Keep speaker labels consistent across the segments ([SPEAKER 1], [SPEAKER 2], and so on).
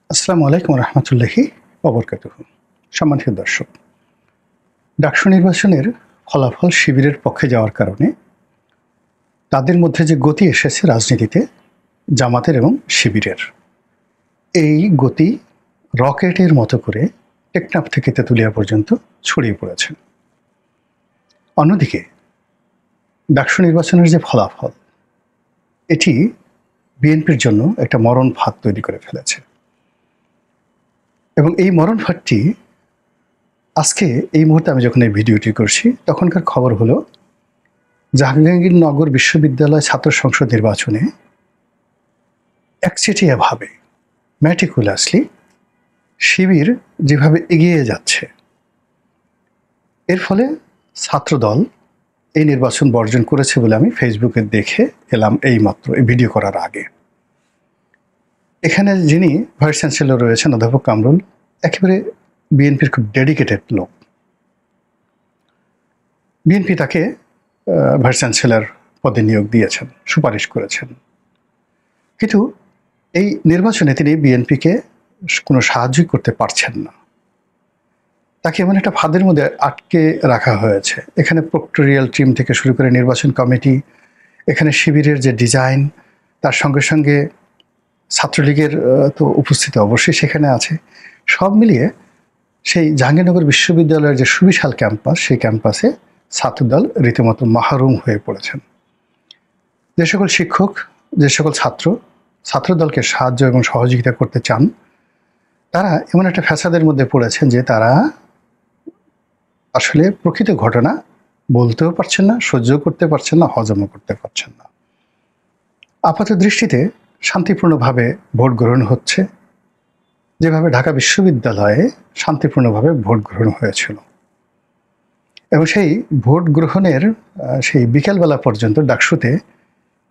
[SPEAKER 1] আসসালামু আলাইকুম রহমতুল্লাহি ওবরকাতুহু। সম্মানিত দর্শক, ডাকসু নির্বাচনের ফলাফল শিবিরের পক্ষে যাওয়ার কারণে তাদের মধ্যে যে গতি এসেছে রাজনীতিতে, জামাতের এবং শিবিরের, এই গতি রকেটের মতো করে টেকনাফ থেকে তেঁতুলিয়া পর্যন্ত ছড়িয়ে পড়েছে। অন্যদিকে ডাকসু নির্বাচনের যে ফলাফল, এটি বিএনপির জন্য একটা মরণ ফাঁদ তৈরি করে ফেলেছে এবং এই মরণ ফাঁদটি আজকে এই মুহূর্তে আমি যখন এই ভিডিওটি করছি তখনকার খবর হলো জাহাঙ্গীরনগর বিশ্ববিদ্যালয় ছাত্র সংসদ নির্বাচনে একচেটিয়াভাবে ম্যাটিকুলাসলি শিবির যেভাবে এগিয়ে যাচ্ছে, এর ফলে ছাত্রদল এই নির্বাচন বর্জন করেছে বলে আমি ফেসবুকে দেখে এলাম এইমাত্র এই ভিডিও করার আগে। এখানে যিনি ভাইস চ্যান্সেলর রয়েছেন অধ্যাপক কামরুল, একেবারে বিএনপির খুব ডেডিকেটেড লোক। বিএনপি তাকে ভাইস চ্যান্সেলর পদে নিয়োগ দিয়েছেন, সুপারিশ করেছেন, কিন্তু এই নির্বাচনে তিনি বিএনপিকে কোনো সাহায্যই করতে পারছেন না। তাকে এমন একটা ফাঁদের মধ্যে আটকে রাখা হয়েছে। এখানে প্রক্টোরিয়াল টিম থেকে শুরু করে নির্বাচন কমিটি, এখানে শিবিরের যে ডিজাইন, তার সঙ্গে সঙ্গে ছাত্রলীগের তো উপস্থিতি অবশ্যই সেখানে আছে। সব মিলিয়ে সেই জাহাঙ্গীরনগর বিশ্ববিদ্যালয়ের যে সুবিশাল ক্যাম্পাস, সেই ক্যাম্পাসে ছাত্রদল রীতিমতো মাহরুম হয়ে পড়েছেন। যে সকল শিক্ষক, যে সকল ছাত্রদলকে সাহায্য এবং সহযোগিতা করতে চান, তারা এমন একটা ফ্যাসাদের মধ্যে পড়েছেন যে তারা আসলে প্রকৃত ঘটনা বলতেও পারছেন না, সহ্য করতে পারছেন না, হজমও করতে পারছেন না। আপাত দৃষ্টিতে শান্তিপূর্ণভাবে ভোট গ্রহণ হচ্ছে, যেভাবে ঢাকা বিশ্ববিদ্যালয়ে শান্তিপূর্ণভাবে ভোট গ্রহণ হয়েছিল, এবং সেই ভোট গ্রহণের সেই বিকেলবেলা পর্যন্ত ডাকসুতে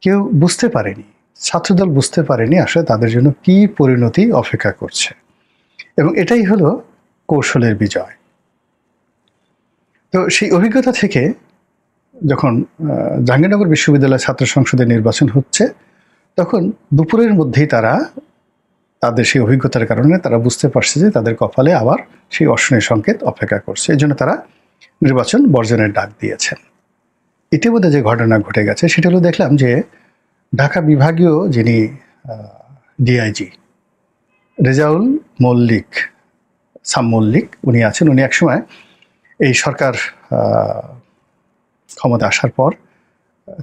[SPEAKER 1] কেউ বুঝতে পারেনি, ছাত্রদল বুঝতে পারেনি আসলে তাদের জন্য কি পরিণতি অপেক্ষা করছে, এবং এটাই হলো কৌশলের বিজয়। তো সেই অভিজ্ঞতা থেকে যখন জাহাঙ্গীরনগর বিশ্ববিদ্যালয় ছাত্র সংসদের নির্বাচন হচ্ছে, তখন দুপুরের মধ্যেই তাদের সেই অভিজ্ঞতার কারণে তারা বুঝতে পারছে যে তাদের কপালে আবার সেই অশনি সংকেত অপেক্ষা করছে। এই জন্য তারা নির্বাচন বর্জনের ডাক দিয়েছেন। ইতিমধ্যে যে ঘটনা ঘটে গেছে সেটা হলো, দেখলাম যে ঢাকা বিভাগীয় যিনি ডিআইজি রেজাউল মল্লিক, সাম মল্লিক, উনি আছেন। উনি একসময় এই সরকার ক্ষমতা আসার পর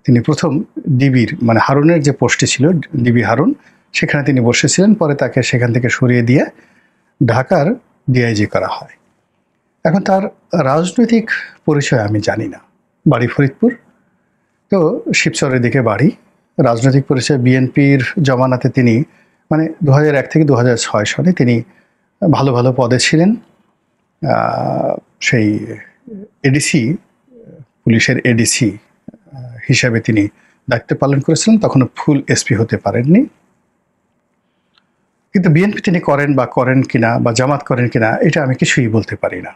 [SPEAKER 1] তিনি প্রথম ডিবির, মানে হারুনের যে পোস্টে ছিল ডিবি হারুন, সেখানে তিনি বসেছিলেন। পরে তাকে সেখান থেকে সরিয়ে দিয়ে ঢাকার ডিআইজি করা হয়। এখন তার রাজনৈতিক পরিচয় আমি জানি না। বাড়ি ফরিদপুর, তো শিবচরের দিকে বাড়ি। রাজনৈতিক পরিচয় বিএনপির জমানাতে তিনি, মানে 2001 থেকে 2006 সালে তিনি ভালো ভালো পদে ছিলেন। সেই এডিসি, পুলিশের এডিসি হিসাবে তিনি দায়িত্ব পালন করেছিলেন। তখনও ফুল এসপি হতে পারেননি, কিন্তু বিএনপি তিনি করেন বা করেন কিনা বা জামাত করেন কিনা এটা আমি কিছুই বলতে পারি না।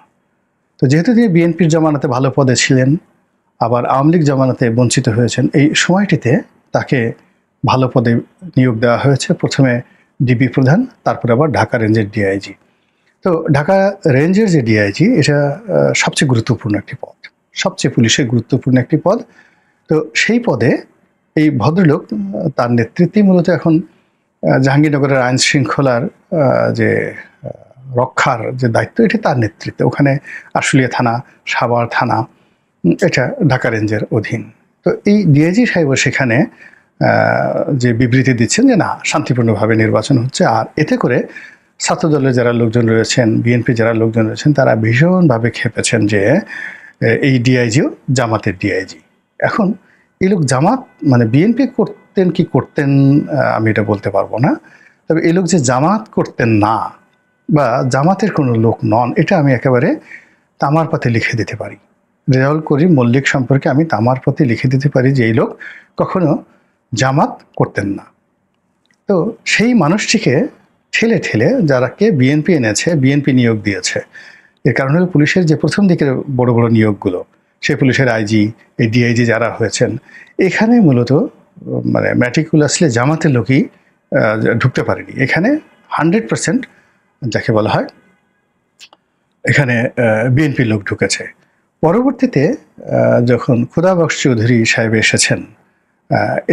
[SPEAKER 1] তো যেহেতু তিনি বিএনপির জমানাতে ভালো পদে ছিলেন, আবার আওয়ামী লীগ জমানাতে বঞ্চিত হয়েছেন, এই সময়টিতে তাকে ভালো পদে নিয়োগ দেওয়া হয়েছে। প্রথমে ডিবি প্রধান, তারপরে আবার ঢাকা রেঞ্জের ডিআইজি। তো ঢাকা রেঞ্জের যে ডিআইজি, এটা সবচেয়ে গুরুত্বপূর্ণ একটি পদ, সবচেয়ে পুলিশের গুরুত্বপূর্ণ একটি পদ। তো সেই পদে এই ভদ্রলোক, তার নেতৃত্বেই মূলত এখন জাহাঙ্গীরনগরের আইন শৃঙ্খলার যে রক্ষার যে দায়িত্ব, এটি তার নেতৃত্বে। ওখানে আশুলিয়া থানা, সাভার থানা, এটা ঢাকা রেঞ্জের অধীন। তো এই ডিআইজি সাহেব সেখানে যে বিবৃতি দিচ্ছেন যে না, শান্তিপূর্ণভাবে নির্বাচন হচ্ছে, আর এতে করে ছাত্রদলের যারা লোকজন রয়েছেন, বিএনপি যারা লোকজন রয়েছেন, তারা ভীষণভাবে খেপেছেন যে এই ডিআইজিও জামাতের ডিআইজি। এখন এই লোক জামাত, মানে বিএনপি করতেন কি করতেন আমি এটা বলতে পারবো না, তবে এই লোক যে জামাত করতেন না বা জামাতের কোনো লোক নন, এটা আমি একেবারে তামার পাতে লিখে দিতে পারি। রেজাউল করিম মল্লিক সম্পর্কে আমি তামার পাতে লিখে দিতে পারি যে এই লোক কখনো জামাত করতেন না। তো সেই মানুষটিকে ঠেলে ঠেলে যারাকে বিএনপি এনেছে, বিএনপি নিয়োগ দিয়েছে। এর কারণ হলো পুলিশের যে প্রথম দিকের বড় বড় নিয়োগগুলো, সেই পুলিশের আইজি, এই ডিআইজি যারা হয়েছেন, এখানে মূলত মানে ম্যাটিকুলাসলি জামাতের লোকই ঢুকতে পারেনি। এখানে 100% যাকে বলা হয় এখানে বিএনপির লোক ঢুকেছে। পরবর্তীতে যখন খোদাবক্স চৌধুরী সাহেব এসেছেন,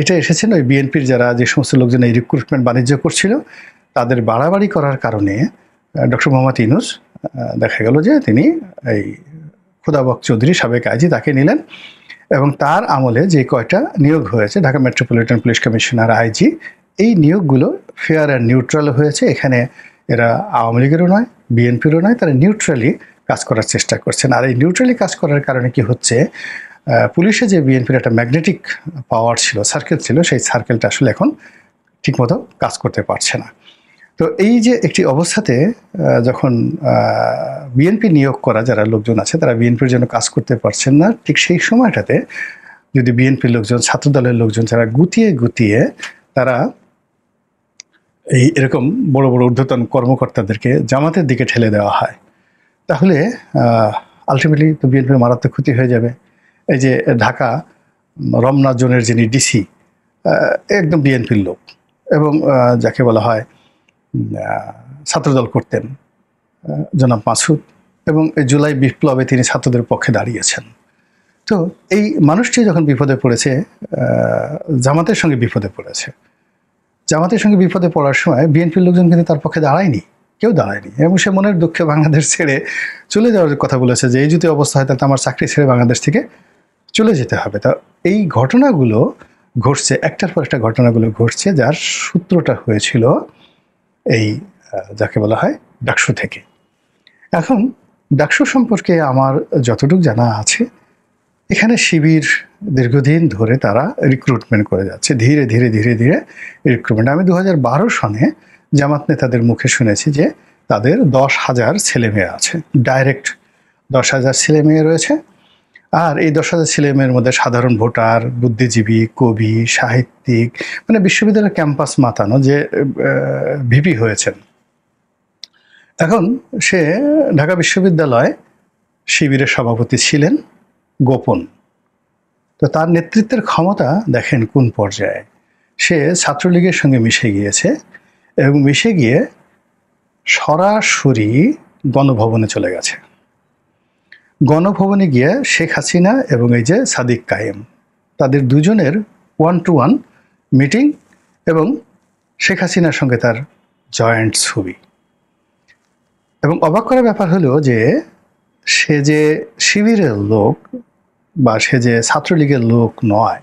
[SPEAKER 1] এটা এসেছেন ওই বিএনপির যারা যে সমস্ত লোকজন এই রিক্রুটমেন্ট বাণিজ্য করছিল তাদের বাড়াবাড়ি করার কারণে ডক্টর মোহাম্মদ ইউনূস দেখা গেল যে তিনি এই খোদাবক্স চৌধুরী সাবেক আইজি তাকে নিলেন এবং তার আমলে যে কয়টা নিয়োগ হয়েছে Dhaka metropolitan police commissioner, IG, এই নিয়োগগুলো ফেয়ার অ্যান্ড নিউট্রাল হয়েছে। এখানে এরা আওয়ামী লীগেরও নয়, বিএনপিরও নয়, তারা নিউট্রালি কাজ করার চেষ্টা করছেন। আর এই নিউট্রালি কাজ করার কারণে কি হচ্ছে, পুলিশে যে বিএনপির একটা ম্যাগনেটিক পাওয়ার ছিল, সার্কেল ছিল, সেই সার্কেলটা আসলে এখন ঠিকমতো কাজ করতে পারছে না। তো এই যে একটি অবস্থাতে যখন বিএনপি নিয়োগ করা যারা লোকজন আছে তারা বিএনপির জন্য কাজ করতে পারছেন না, ঠিক সেই সময়টাতে যদি বিএনপির লোকজন, ছাত্রদলের লোকজন যারা গুতিয়ে গুতিয়ে তারা এই এরকম বড় বড় ঊর্ধ্বতন কর্মকর্তাদেরকে জামাতের দিকে ঠেলে দেওয়া হয়, তাহলে আলটিমেটলি তো বিএনপির মারাত্মক ক্ষতি হয়ে যাবে। এই যে ঢাকা রমনা জোনের যিনি ডিসি একদম বিএনপির লোক এবং যাকে বলা হয় ছাত্রদল করতেন জনাব মাসুদ, এবং এই জুলাই বিপ্লবে তিনি ছাত্রদের পক্ষে দাঁড়িয়েছেন। তো এই মানুষটি যখন বিপদে পড়েছে, জামাতের সঙ্গে বিপদে পড়েছে, জামাতের সঙ্গে বিপদে পড়ার সময় বিএনপির লোকজন কিন্তু তার পক্ষে দাঁড়ায়নি, কেউ দাঁড়ায়নি, এবং সে মনের দুঃখে বাংলাদেশ ছেড়ে চলে যাওয়ার কথা বলেছে যে এই যদি অবস্থা হয় তাহলে আমার চাকরি ছেড়ে বাংলাদেশ থেকে চলে যেতে হবে। তা এই ঘটনাগুলো ঘটছে, একটার পর একটা ঘটনাগুলো ঘটছে, যার সূত্রটা হয়েছিল এই যাকে বলা হয় ডাকসু থেকে। এখন ডাকসু সম্পর্কে আমার যতটুকু জানা আছে, এখানে শিবির দীর্ঘদিন ধরে তারা রিক্রুটমেন্ট করে যাচ্ছে, ধীরে ধীরে ধীরে ধীরে রিক্রুটমেন্ট। আমি 2012 সনে জামাত নেতাদের মুখে শুনেছি যে তাদের 10,000 ছেলেমেয়ে আছে, ডাইরেক্ট 10,000 ছেলেমেয়ে রয়েছে। আর এই 10,000 ছেলেমেয়ের মধ্যে সাধারণ ভোটার, বুদ্ধিজীবী, কবি, সাহিত্যিক, মানে বিশ্ববিদ্যালয়ের ক্যাম্পাস মাতানো যে ভিপি হয়েছেন। এখন সে ঢাকা বিশ্ববিদ্যালয় শিবিরের সভাপতি ছিলেন গোপন। তো তার নেতৃত্বের ক্ষমতা দেখেন কোন পর্যায়ে। সে ছাত্রলীগের সঙ্গে মিশে গিয়েছে এবং মিশে গিয়ে সরাসরি গণভবনে চলে গেছে। গণভবনে গিয়ে শেখ হাসিনা এবং এই যে সাদিক কায়েম, তাদের দুজনের 1-to-1 মিটিং এবং শেখ হাসিনার সঙ্গে তার জয়েন্ট ছবি। এবং অবাক করার ব্যাপার হলো যে সে যে শিবিরের লোক বা সে যে ছাত্রলীগের লোক নয়,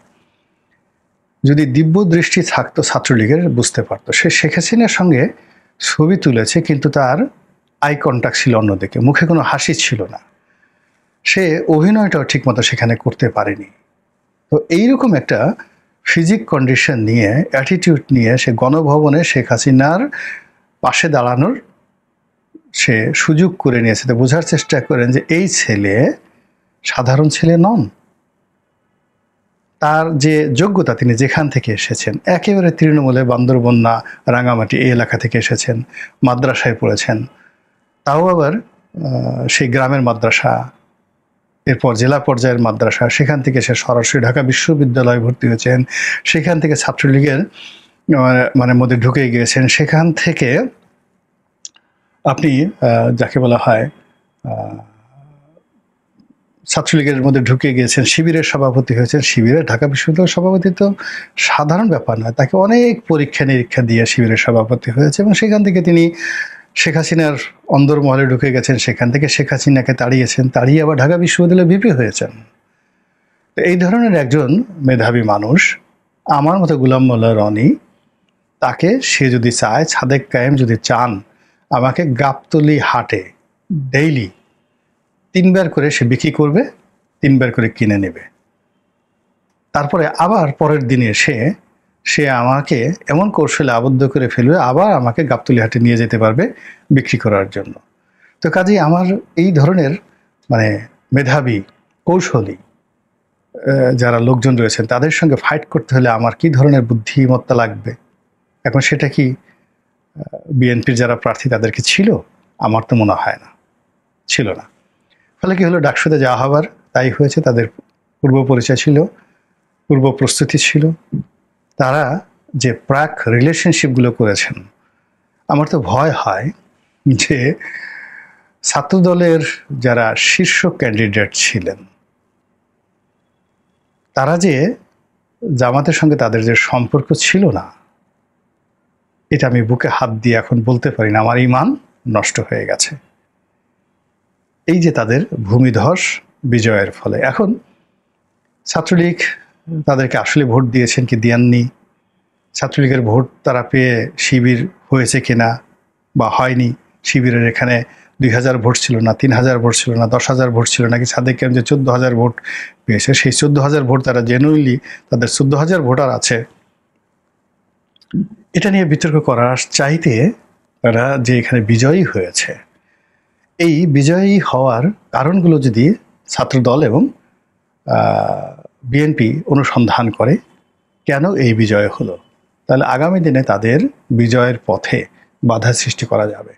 [SPEAKER 1] যদি দিব্য দৃষ্টি থাকতো ছাত্রলীগের বুঝতে পারতো। সে শেখ হাসিনার সঙ্গে ছবি তুলেছে, কিন্তু তার আই কন্ট্যাক্ট ছিল অন্যদিকে, মুখে কোনো হাসি ছিল না, সে অভিনয়টাও ঠিকমতো সেখানে করতে পারেনি। তো এইরকম একটা ফিজিক কন্ডিশন নিয়ে, অ্যাটিটিউড নিয়ে সে গণভবনে শেখ হাসিনার পাশে দাঁড়ানোর সে সুযোগ করে নিয়েছে। তো বোঝার চেষ্টা করেন যে এই ছেলে সাধারণ ছেলে নন। তার যে যোগ্যতা, তিনি যেখান থেকে এসেছেন, একেবারে তৃণমূলে বান্দরবন্যা, রাঙামাটি এই এলাকা থেকে এসেছেন, মাদ্রাসায় পড়েছেন, তাও আবার সেই গ্রামের মাদ্রাসা, এরপর জেলা পর্যায়ের মাদ্রাসা, সেখান থেকে সে সরাসরি ঢাকা বিশ্ববিদ্যালয়ে ভর্তি হয়েছেন, সেখান থেকে ছাত্রলীগের মানে মধ্যে ঢুকে গিয়েছেন, সেখান থেকে আপনি যাকে বলা হয় ছাত্রলীগের মধ্যে ঢুকে গিয়েছেন, শিবিরের সভাপতি হয়েছেন। শিবিরের ঢাকা বিশ্ববিদ্যালয়ের সভাপতি তো সাধারণ ব্যাপার নয়, তাকে অনেক পরীক্ষা নিরীক্ষা দিয়ে শিবিরের সভাপতি হয়েছে এবং সেখান থেকে তিনি শেখ হাসিনার অন্দরমহলে ঢুকে গেছেন, সেখান থেকে শেখ হাসিনাকে তাড়িয়েছেন, তাড়িয়ে আবার ঢাকা বিশ্ববিদ্যালয়ে ভিপি হয়েছেন। তো এই ধরনের একজন মেধাবী মানুষ, আমার মতো গোলাম মোল্লা রনি, তাকে সে যদি চায়, সাদেক কায়েম যদি চান আমাকে গাবতলী হাটে ডেইলি 3 বার করে সে বিক্রি করবে, 3 বার করে কিনে নেবে, তারপরে আবার পরের দিনে সে আমাকে এমন কৌশলে আবদ্ধ করে ফেলবে, আবার আমাকে গাবতলী হাটে নিয়ে যেতে পারবে বিক্রি করার জন্য। তো কাজেই আমার এই ধরনের মানে মেধাবী, কৌশলী যারা লোকজন রয়েছেন তাদের সঙ্গে ফাইট করতে হলে আমার কি ধরনের বুদ্ধিমত্তা লাগবে। এখন সেটা কি বিএনপির যারা প্রার্থী তাদের কি ছিল? আমার তো মনে হয় না, ছিল না। ফলে কি হলো, ডাকসুতে যাওয়া হবার তাই হয়েছে। তাদের পূর্ব পরিচয় ছিল, পূর্ব প্রস্তুতি ছিল, তারা যে প্রাক রিলেশনশিপগুলো করেছেন। আমার তো ভয় হয় যে ছাত্রদলের যারা শীর্ষ ক্যান্ডিডেট ছিলেন তারা যে জামাতের সঙ্গে তাদের যে সম্পর্ক ছিল না, এটা আমি বুকে হাত দিয়ে এখন বলতে পারি না আমার ঈমান নষ্ট হয়ে গেছে। এই যে তাদের ভূমিধস বিজয়ের ফলে এখন ছাত্রলীগ তাদেরকে আসলে ভোট দিয়েছেন কি দেননি, ছাত্রলীগের ভোট তারা পেয়ে শিবির হয়েছে কিনা বা হয়নি, শিবিরের এখানে 2000 ভোট ছিল না, 3000 ভোট ছিল না, 10,000 ভোট ছিল নাকি সাদেক ক্যাম্প যে 14,000 ভোট পেয়েছে, সেই 14,000 ভোট তারা জেনুইনলি তাদের 14,000 ভোটার আছে, এটা নিয়ে বিতর্ক করার চাইতে তারা যে এখানে বিজয়ী হয়েছে, এই বিজয়ী হওয়ার কারণগুলো যদি ছাত্রদল এবং বিএনপি অনুসন্ধান করে কেন এই বিজয় হলো, তাহলে আগামী দিনে তাদের বিজয়ের পথে বাধা সৃষ্টি করা যাবে।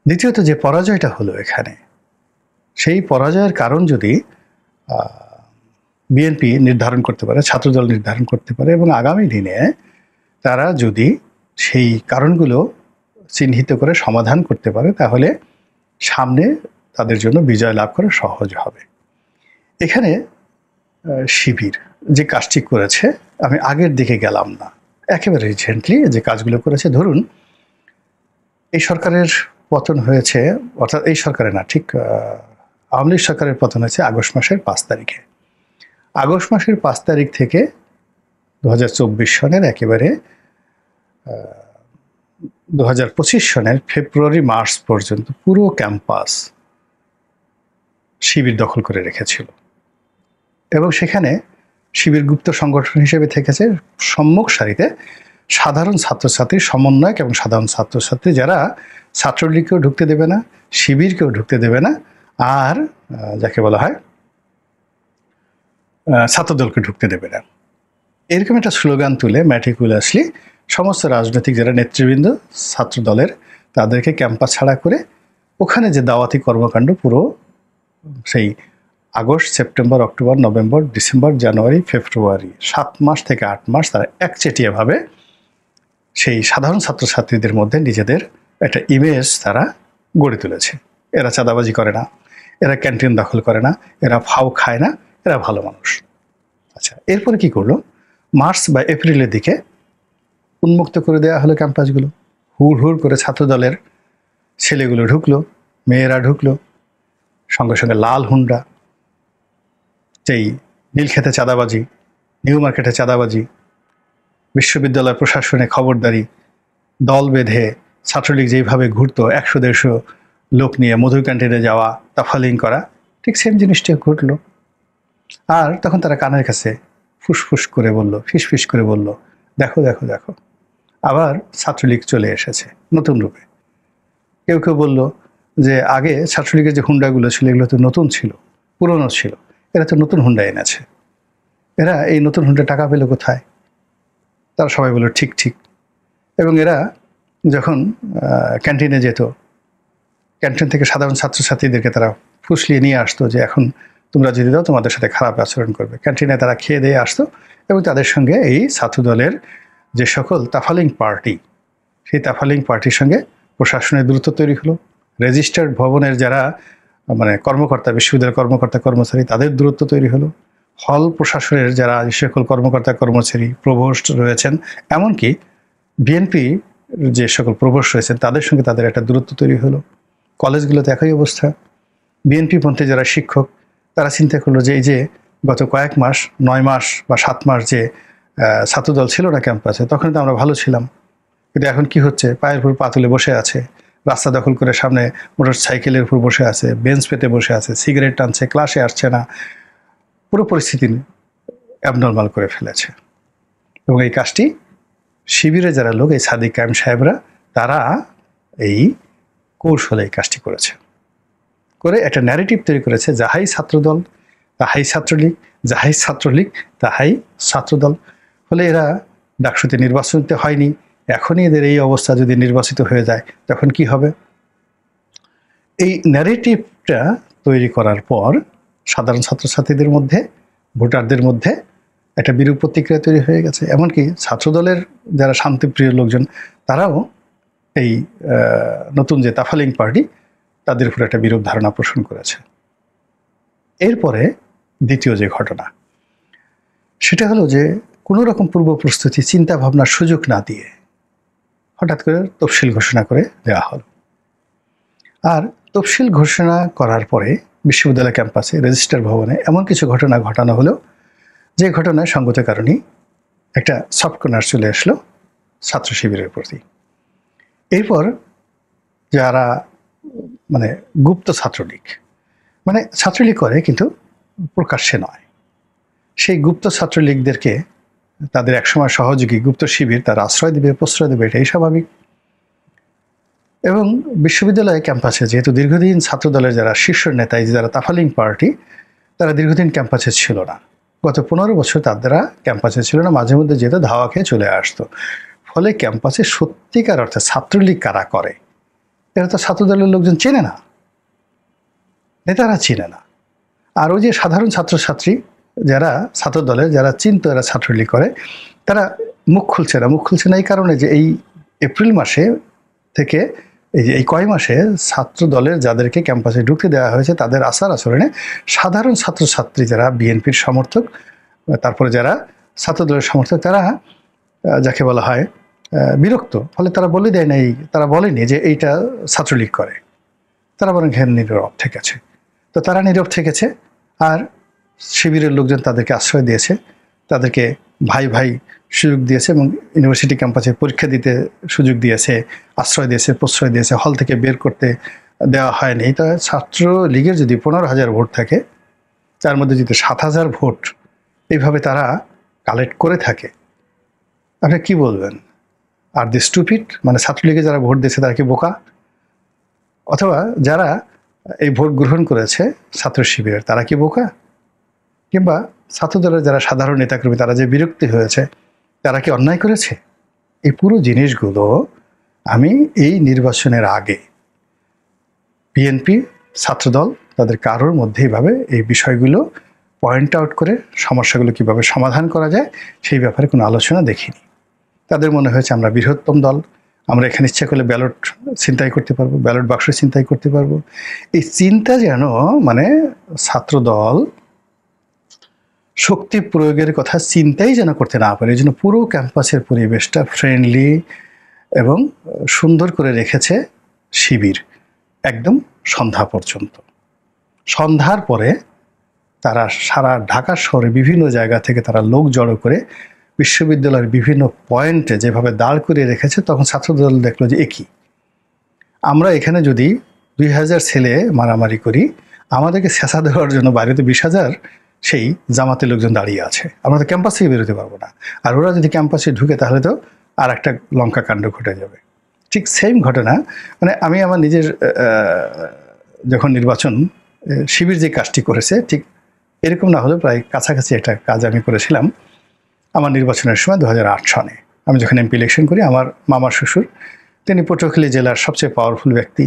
[SPEAKER 1] দ্বিতীয়ত যে পরাজয়টা হলো এখানে, সেই পরাজয়ের কারণ যদি বিএনপি নির্ধারণ করতে পারে, ছাত্রদল নির্ধারণ করতে পারে এবং আগামী দিনে তারা যদি সেই কারণগুলো চিহ্নিত করে সমাধান করতে পারে, তাহলে সামনে তাদের জন্য বিজয় লাভ করা সহজ হবে। এখানে শিবির যে কাজটি করেছে, আমি আগের দিকে গেলাম না, একেবারে রিসেন্টলি যে কাজগুলো করেছে, ধরুন এই সরকারের পতন হয়েছে, অর্থাৎ এই সরকারে না, ঠিক আওয়ামী লীগ সরকারের পতন হয়েছে আগস্ট মাসের 5 তারিখে। আগস্ট মাসের 5 তারিখ থেকে 2024 সনের একেবারে 2025 সনের ফেব্রুয়ারি মার্চ পর্যন্ত পুরো ক্যাম্পাস শিবির দখল করে রেখেছিল এবং সেখানে শিবির গুপ্ত সংগঠন হিসেবে থেকেছে সম্মুখ সারিতে সাধারণ ছাত্রছাত্রীর সমন্বয়ক এবং সাধারণ ছাত্রছাত্রী, যারা ছাত্রলীগকেও ঢুকতে দেবে না, শিবিরকেও ঢুকতে দেবে না, আর যাকে বলা হয় ছাত্রদলকে ঢুকতে দেবে না, এরকম একটা স্লোগান তুলে ম্যাটিকুলাসলি সমস্ত রাজনৈতিক যারা নেতৃবৃন্দ ছাত্রদলের তাদেরকে ক্যাম্পাস ছাড়া করে ওখানে যে দাওয়াতি কর্মকাণ্ড পুরো সেই August, September, October, November, December, January, February 7 মাস থেকে 8 মাস তারা একচেটিয়াভাবে সেই সাধারণ ছাত্রছাত্রীদের মধ্যে নিজেদের একটা ইমেজ তারা গড়ে তুলেছে। এরা চাঁদাবাজি করে না, এরা ক্যান্টিন দখল করে না, এরা ফাও খায় না, এরা ভালো মানুষ। আচ্ছা, এরপরে কি করলো, মার্চ বা এপ্রিলের দিকে উন্মুক্ত করে দেওয়া হলো ক্যাম্পাসগুলো, হুড় হুড় করে ছাত্রদলের ছেলেগুলো ঢুকলো, মেয়েরা ঢুকলো, সঙ্গে সঙ্গে লাল হুন্ডা, যেই নীলক্ষেতে চাঁদাবাজি, নিউ মার্কেটে চাঁদাবাজি, বিশ্ববিদ্যালয় প্রশাসনে খবরদারি, দল বেঁধে ছাত্রলীগ যেইভাবে ঘুরতো 100-150 লোক নিয়ে মধুর ক্যান্টিনে যাওয়া, তাফালিং করা, ঠিক সেম জিনিসটা ঘটলো। আর তখন তারা কানের কাছে ফুসফুস করে বলল, ফিসফিস করে বলল, দেখো দেখো দেখো আবার ছাত্রলীগ চলে এসেছে নতুন রূপে। কেউ কেউ বলল যে আগে ছাত্রলীগের যে হুন্ডাগুলো ছিল এগুলো তো নতুন ছিল, পুরনো ছিল, এরা তো নতুন হুন্ডা এনেছে, এরা এই নতুন হুন্ডা টাকা পেল কোথায়? তারা সবাই বলল ঠিক ঠিক। এবং এরা যখন ক্যান্টিনে যেত, ক্যান্টিন থেকে সাধারণ ছাত্রছাত্রীদেরকে তারা ফুসলিয়ে নিয়ে আসতো যে এখন তোমরা যদি দাও তোমাদের সাথে খারাপ আচরণ করবে। ক্যান্টিনে তারা খেয়ে দিয়ে আসতো এবং তাদের সঙ্গে এই ছাত্রদলের যে সকল তাফালিং পার্টি, সেই তাফালিং পার্টির সঙ্গে প্রশাসনের দূরত্ব তৈরি হলো। রেজিস্টার্ড ভবনের যারা মানে কর্মকর্তা, বিশ্ববিদ্যালয়ের কর্মকর্তা কর্মচারী, তাদের দূরত্ব তৈরি হলো। হল প্রশাসনের যারা যে সকল কর্মকর্তা কর্মচারী, প্রভোস্ট রয়েছেন, এমনকি বিএনপি যে সকল প্রভোস্ট রয়েছেন তাদের সঙ্গে তাদের একটা দূরত্ব তৈরি হলো। কলেজগুলোতে একই অবস্থা। বিএনপি পন্থী যারা শিক্ষক, তারা চিন্তা করলো যে এই যে গত কয়েক মাস, 9 মাস বা 7 মাস যে ছাত্রদল ছিল না ক্যাম্পাসে, তখন তো আমরা ভালো ছিলাম, কিন্তু এখন কি হচ্ছে, পায়ের উপর পা তুলে বসে আছে, রাস্তা দখল করে সামনে মোটর সাইকেলের উপর বসে আছে, বেঞ্চ পেতে বসে আছে, সিগারেট টানছে, ক্লাসে আসছে না, পুরো পরিস্থিতি অ্যাবনর্মাল করে ফেলেছে। এবং এই কাজটি শিবিরে যারা লোক, এই সাদিক কায়েম সাহেবরা, তারা এই কৌশলে এই কাজটি করেছে, করে একটা ন্যারেটিভ তৈরি করেছে, যাহাই ছাত্রদল তাহাই ছাত্রলীগ, যাহাই ছাত্রলীগ তাহাই ছাত্রদল। ফলে এরা ডাকসুতে নির্বাচিত হয়নি, এখনই এদের এই অবস্থা, যদি নির্বাচিত হয়ে যায় তখন কি হবে? এই ন্যারেটিভটা তৈরি করার পর সাধারণ ছাত্রছাত্রীদের মধ্যে, ভোটারদের মধ্যে একটা বিরূপ প্রতিক্রিয়া তৈরি হয়ে গেছে। এমনকি ছাত্রদলের যারা শান্তিপ্রিয় লোকজন, তারাও এই নতুন যে তাফালিং পার্টি তাদের উপর একটা বিরূপ ধারণা পোষণ করেছে। এরপরে দ্বিতীয় যে ঘটনা, সেটা হলো যে কোনো রকম পূর্ব প্রস্তুতি, চিন্তা ভাবনার সুযোগ না দিয়ে হঠাৎ করে তফসিল ঘোষণা করে দেওয়া হলো। আর তফসিল ঘোষণা করার পরে বিশ্ববিদ্যালয় ক্যাম্পাসে রেজিস্ট্রার ভবনে এমন কিছু ঘটনা ঘটানো হলো, যে ঘটনায় সঙ্গত কারণেই একটা সফট কর্নার চলে আসলো ছাত্র শিবিরের প্রতি। এরপর যারা মানে গুপ্ত ছাত্রলীগ, মানে ছাত্রলীগ করে কিন্তু প্রকাশ্যে নয়, সেই গুপ্ত ছাত্রলীগদেরকে তাদের একসময় সহযোগী গুপ্ত শিবির তারা আশ্রয় দেবে, প্রশ্রয় দেবে, এটাই স্বাভাবিক। এবং বিশ্ববিদ্যালয় ক্যাম্পাসে যেহেতু দীর্ঘদিন ছাত্র দলের যারা শীর্ষ নেতা, যারা তাফালিং পার্টি, তারা দীর্ঘদিন ক্যাম্পাসে ছিল না। গত 15 বছর তারা ক্যাম্পাসে ছিল না, মাঝে মধ্যে যেহেতু ধাওয়া খেয়ে চলে আসতো। ফলে ক্যাম্পাসে সত্যিকার অর্থে ছাত্রলীগ কারা করে এরা তো ছাত্র দলের লোকজন চেনে না, নেতারা চিনে না। আর ওই যে সাধারণ ছাত্রছাত্রী যারা ছাত্র দলের যারা চিন্তা এরা ছাত্রলীগ করে, তারা মুখ খুলছে না। মুখ খুলছে না এই কারণে যে এই এপ্রিল মাসে থেকে এই কয় মাসে ছাত্র দলের যাদেরকে ক্যাম্পাসে ঢুকতে দেওয়া হয়েছে তাদের আচার আচরণে সাধারণ ছাত্রছাত্রী যারা বিএনপির সমর্থক, তারপরে যারা ছাত্র দলের সমর্থক, তারা যাকে বলা হয় বিরক্ত। ফলে তারা বলে দেয় না, তারা বলেনি যে এইটা ছাত্রলীগ করে, তারা বরং ঘের নীরব থেকেছে। তো তারা নীরব থেকেছে, আর শিবিরের লোকজন তাদেরকে আশ্রয় দিয়েছে, তাদেরকে ভাই ভাই সুযোগ দিয়েছে এবং ইউনিভার্সিটি ক্যাম্পাসে পরীক্ষা দিতে সুযোগ দিয়েছে, আশ্রয় দিয়েছে, প্রশ্রয় দিয়েছে, হল থেকে বের করতে দেওয়া হয়নি। তা ছাত্র লীগের যদি 15,000 ভোট থাকে, তার মধ্যে যদি 7,000 ভোট এইভাবে তারা কালেক্ট করে থাকে, আপনি কি বলবেন? আর দি স্টুপিড, মানে ছাত্রলীগে যারা ভোট দিয়েছে তারা কি বোকা? অথবা যারা এই ভোট গ্রহণ করেছে ছাত্র শিবিরের তারা কি বোকা? কিংবা ছাত্র দলের যারা সাধারণ নেতাকর্মী তারা যে বিরক্তি হয়েছে তারা কি অন্যায় করেছে? এই পুরো জিনিসগুলো আমি এই নির্বাচনের আগে বিএনপি, ছাত্রদল তাদের কারোর মধ্যে এইভাবে এই বিষয়গুলো পয়েন্ট আউট করে সমস্যাগুলো কিভাবে সমাধান করা যায় সেই ব্যাপারে কোনো আলোচনা দেখিনি। তাদের মনে হয়েছে আমরা বৃহত্তম দল, আমরা এখানে ইচ্ছা করলে ব্যালট ছিনতাই করতে পারবো, ব্যালট বাক্স ছিনতাই করতে পারবো। এই চিন্তা যেন মানে ছাত্রদল শক্তি প্রয়োগের কথা চিন্তাই যেন করতে না পারে, এই জন্য পুরো ক্যাম্পাসের পরিবেশটা ফ্রেন্ডলি এবং সুন্দর করে রেখেছে শিবির একদম সন্ধ্যা পর্যন্ত। সন্ধ্যার পরে তারা সারা ঢাকা শহরে বিভিন্ন জায়গা থেকে তারা লোক জড়ো করে বিশ্ববিদ্যালয়ের বিভিন্ন পয়েন্টে যেভাবে দাঁড় করিয়ে রেখেছে, তখন ছাত্রদল দেখলো যে একই, আমরা এখানে যদি 2,000 ছেলে মারামারি করি, আমাদেরকে ছেঁচা দেওয়ার জন্য বাইরে তো 20,000 সেই জামাতের লোকজন দাঁড়িয়ে আছে, আমরা তো ক্যাম্পাস থেকে বেরোতে পারবো না। আর ওরা যদি ক্যাম্পাসে ঢুকে তাহলে তো আর একটা লঙ্কা কাণ্ড ঘটে যাবে। ঠিক সেম ঘটনা, মানে আমি আমার নিজের যখন নির্বাচন শিবির যে কাজটি করেছে ঠিক এরকম না হলেও প্রায় কাছাকাছি একটা কাজ আমি করেছিলাম আমার নির্বাচনের সময় 2008 সনে। আমি যখন এমপি ইলেকশন করি, আমার মামার শ্বশুর তিনি পটুয়াখালী জেলার সবচেয়ে পাওয়ারফুল ব্যক্তি।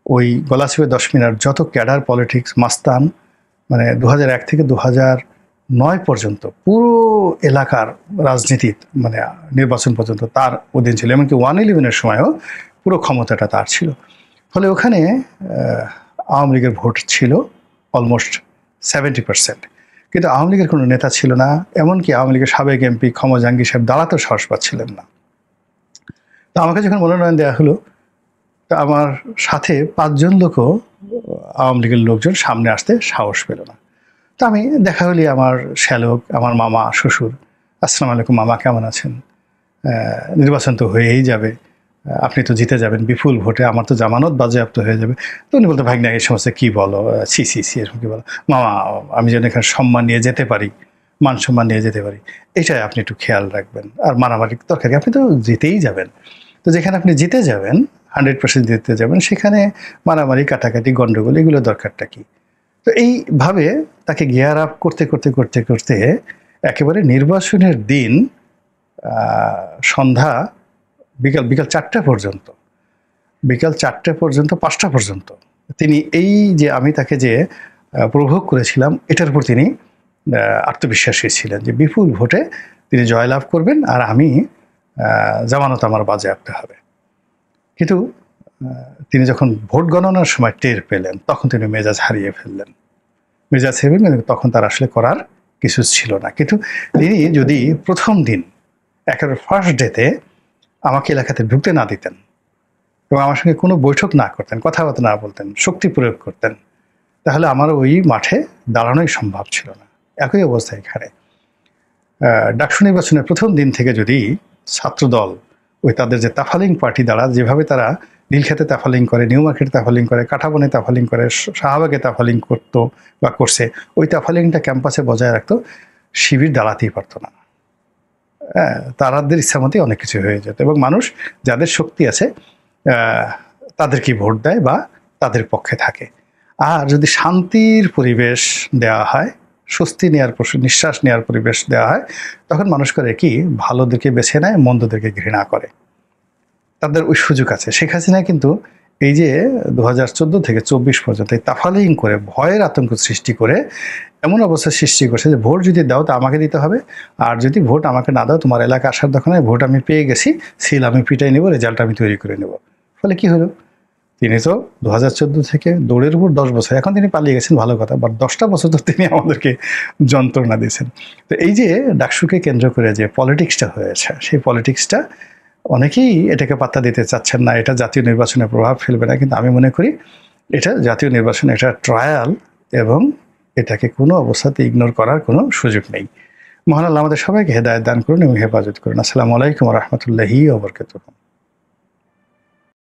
[SPEAKER 1] ওই গলাচিপা 10 মিনার যত ক্যাডার পলিটিক্স মাস্তান, মানে 2001 থেকে 2009 পর্যন্ত পুরো এলাকার রাজনীতি মানে নির্বাচন পর্যন্ত তার অধীন ছিল, এমনকি 111-এর সময়ও পুরো ক্ষমতাটা তার ছিল। ফলে ওখানে আওয়ামী লীগের ভোট ছিল অলমোস্ট 70%, কিন্তু আওয়ামী লীগের কোনো নেতা ছিল না। এমনকি আওয়ামী লীগের সাবেক এমপি ক্ষমা জাহাঙ্গীর সাহেব দাঁড়াতেও সাহস পাচ্ছিলেন না। তো আমাকে যখন মনোনয়ন দেওয়া হলো, তা আমার সাথে 5 জন লোকও আওয়ামী লীগের লোকজন সামনে আসতে সাহস পেল না। তো আমি দেখা হলি আমার শ্যালক, আমার মামা শ্বশুর, আসসালামু আলাইকুম মামা, কেমন আছেন? নির্বাচন তো হয়েই যাবে, আপনি তো জিতে যাবেন বিপুল ভোটে, আমার তো জামানত বাজেয়াপ্ত হয়ে যাবে। তো উনি বলতো, ভাই না এই সমস্ত কী বলো, সি এরকম কী বলো মামা, আমি যেন এখানে সম্মান নিয়ে যেতে পারি, মান সম্মান নিয়ে যেতে পারি, এটাই আপনি একটু খেয়াল রাখবেন। আর মারামারি দরকার, আপনি তো জিতেই যাবেন, তো যেখানে আপনি জিতে যাবেন 100% জিততে যাবেন, সেখানে মারামারি কাটাকাটি গণ্ডগোল এগুলো দরকারটা কি? তো এইভাবে তাকে গিয়ার আপ করতে করতে করতে করতে একেবারে নির্বাচনের দিন সন্ধ্যা বিকাল 4টা পর্যন্ত, বিকাল 4টা পর্যন্ত 5টা পর্যন্ত তিনি এই যে আমি তাকে যে প্রভোগ করেছিলাম এটার উপর তিনি আত্মবিশ্বাসী ছিলেন যে বিপুল ভোটে তিনি জয়লাভ করবেন আর আমি জামানত আমার বাজেয়াপ্ত হবে। কিন্তু তিনি যখন ভোট গণনার সময় টের পেলেন তখন তিনি মেজাজ হারিয়ে ফেললেন। মেজাজ হারিয়ে ফেললেন, তখন তার আসলে করার কিছু ছিল না। কিন্তু তিনি যদি প্রথম দিন একেবারে ফার্স্ট ডেতে আমাকে এলাকাতে ঢুকতে না দিতেন এবং আমার সঙ্গে কোনো বৈঠক না করতেন, কথাবার্তা না বলতেন, শক্তি প্রয়োগ করতেন, তাহলে আমার ওই মাঠে দাঁড়ানোই সম্ভব ছিল না। একই অবস্থা এখানে। ডাকসু নির্বাচনের প্রথম দিন থেকে যদি ছাত্রদল ওই তাদের যে তাফালিং পার্টি দ্বারা যেভাবে তারা নীলক্ষেতে তাফালিং করে, নিউ মার্কেটে তাফালিং করে, কাঁঠাবনে তাফালিং করে, শাহবাগে তাফালিং করতো বা করছে, ওই তাফালিংটা ক্যাম্পাসে বজায় রাখতো, শিবির দাঁড়াতেই পারতো না। তারাদের ইচ্ছা মতোই অনেক কিছু হয়ে যেত এবং মানুষ যাদের শক্তি আছে তাদেরকে ভোট দেয় বা তাদের পক্ষে থাকে। আর যদি শান্তির পরিবেশ দেওয়া হয়, স্বস্তি নেওয়ার নিঃশ্বাস নেওয়ার পরিবেশ দেওয়া হয়, তখন মানুষ করে কি ভালোদেরকে বেছে নেয়, মন্দদেরকে ঘৃণা করে। তাদের ওই সুযোগ আছে। শেখ হাসিনা কিন্তু এই যে 2014 থেকে 24 পর্যন্ত এই তাফালিং করে ভয়ের আতঙ্ক সৃষ্টি করে এমন অবস্থা সৃষ্টি করছে যে ভোট যদি দাও তা আমাকে দিতে হবে, আর যদি ভোট আমাকে না দাও তোমার এলাকা আসার দরকার নেই, ভোট আমি পেয়ে গেছি, সিল আমি পিটাই নেব, রেজাল্ট আমি তৈরি করে নেব। ফলে কি হলো, তিনি তো 2014 থেকে দৌড়ের উপর 10 বছর, এখন তিনি পালিয়ে গেছেন ভালো কথা, বাট 10টা বছর তো তিনি আমাদেরকে যন্ত্রণা দিয়েছেন। তো এই যে ডাকসুকে কেন্দ্র করে যে পলিটিক্সটা হয়েছে, সেই পলিটিক্সটা অনেকেই এটাকে পাত্তা দিতে চাচ্ছেন না, এটা জাতীয় নির্বাচনে প্রভাব ফেলবে না, কিন্তু আমি মনে করি এটা জাতীয় নির্বাচনে এটা ট্রায়াল এবং এটাকে কোনো অবস্থাতে ইগনোর করার কোনো সুযোগ নেই। মহান আল্লাহ আমাদের সবাইকে হেদায়েত দান করুন এবং হেফাজত করুন। আসসালামু আলাইকুম ওয়া রাহমাতুল্লাহি ওয়া বারাকাতুহু।